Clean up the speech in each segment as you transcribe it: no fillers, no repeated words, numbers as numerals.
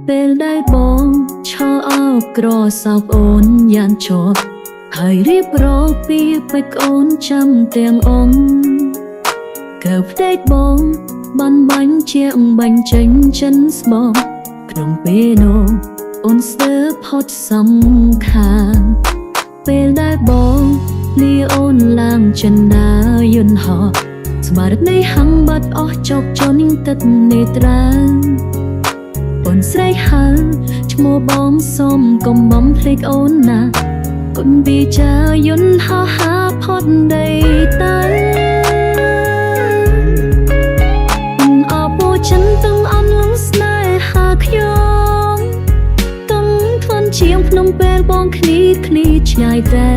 ពេលដែលបងឈរអោបក្រសោបអូនយ៉ាងជាប់ហើយរៀបរកពីពេកអូនចាំទាំងអងកើផ្ទៃបងបានបាញ់ជាបាញ់ចេញចិនស្បងក្នុងពេលនោះអូនស្ទើរផុតសំខានពេលដែលបងលីអូនឡើងចិនដាយន្តហោះស្មារតីហំបាត់អស់ចុកចុនទឹកនេត្រាអូនស្រែកហៅឈ្មោះបងសុំកុំបំភ្លេចអូនណាគុណពីចាយន្តហោះហាផុតដីតាអបោចិនទាំងអន់លងស្នេហាខ្ញុំទាំងធន់ជាងភ្នំពេលបងគ្នាឆ្ងាយតែ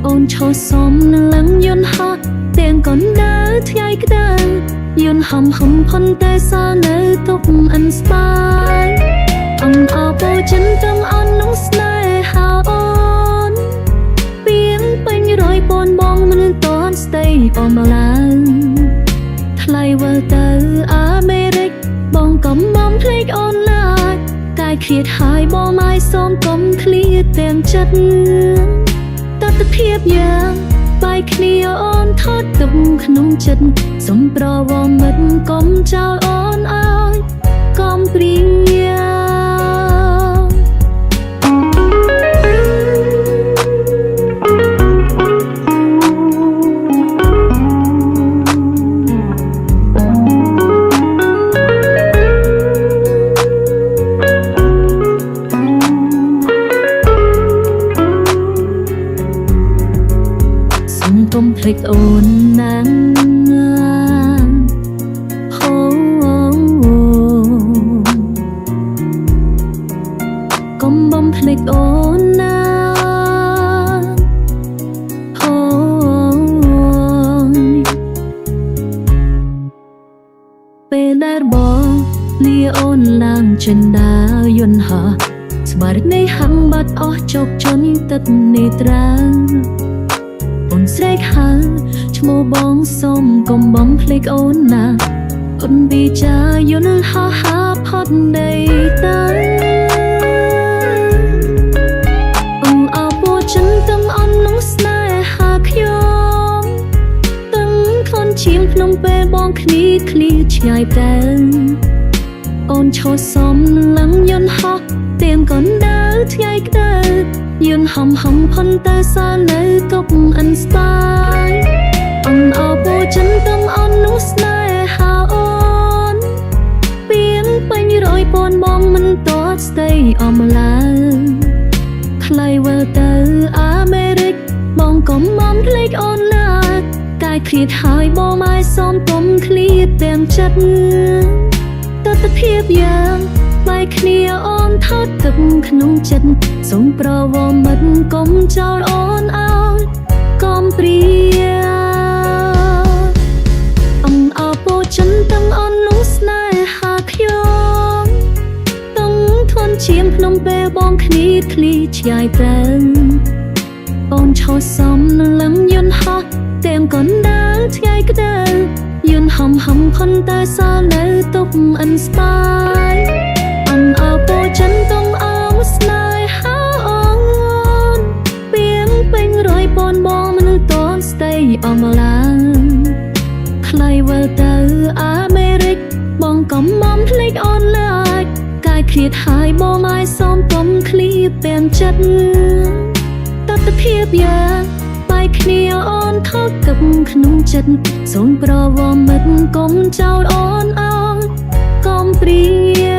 អូនឈរសំនឹងលឹងយន្តហោះទាំងកណ្ដាលថ្ងៃក្តៅយន្តហំផុនតែសល់នៅទុកអិនស្បាយអបោចិនទាំងអន់នឹងស្នេហាអូនពីងពេញរយពនបងមិនតន់ស្ដីអមឡើងថ្លៃវិលទៅអាមេរិកបងកំបំភ្លេចអូនឡើយតែឃ្លាតហើយបងមិនសូមកុំឃ្លាតទាំងចិត្តតតភាពយ៉ាងបាយគ្នាអូនថត់ទុកក្នុងចិត្តសុំប្រវមិត្តកុំចោលអូនអើយកុំព្រៀងកុំភ្លេចអូនណាងហូកុំបំភ្លេចអូនណាហូពេលដែលបងលីអូនឡើងចិនដាយន្តហោះស្មារតីហំបាត់អស់ចុកចុនទឹកនេត្រាអូនស្រែកហៅឈ្មោះបងសុំកុំបំភ្លេចអូនណាអូនពីចាយន្តហោះហាផុតដីតាអបោចិនទាំងអន់នឹងស្នេហាខ្ញុំទាំងធន់ជាងភ្នំពេលបងគ្នាឆ្ងាយតែអូនឈរសំលឹងយន្តហោះទាំងកណ្ដាលថ្ងៃក្តៅយន្តហំផុនតែសល់នៅទុកអិនស្បាយអបោចិនទាំងអន់នោះស្នេហាអូនពីងពេញរយពនបងមិនតតស្ដីអមឡើងថ្លៃវិលទៅអាមេរិកបងកុំបំភ្លេចអូនឡើយតែឃ្លាតហើយបងមិនសូមកុំឃ្លាតទាំងចិត្តតតភាពយ៉ាងបាយគ្នាអូនថត់ទឹកក្នុងចិត្តសូមប្រវមិត្តកុំចោលអូនអើយកុំព្រាអបោចិនទាំងអន់នោះស្នេហាខ្ញុំទាំងធន់ជាងភ្នំពេលបងគ្នាឆ្ងាយតែអូនឈរសំនឹងលឹងយន្តហោះទាំងកណ្ដាលថ្ងៃក្តៅយន្តហំផុនតែសល់នៅទុកអិនស្បាយអបោចិនទាំងអងស្នេហាអូនពីងពេញរយពនបងមិនតន់ស្ដីអមឡើងថ្លៃវិលទៅអាមេរិកបងកុំបំភ្លេចអូនឡើយកាយឃ្លាតហើយបងមិនសូមកុំឃ្លាតទាំងចិត្តតតភាពយ៉ាងបាយគ្នាអូនថត់ទឹកក្នុងចិត្តសូមប្រវមិត្តកុំចោលអូនអើយកុំព្រា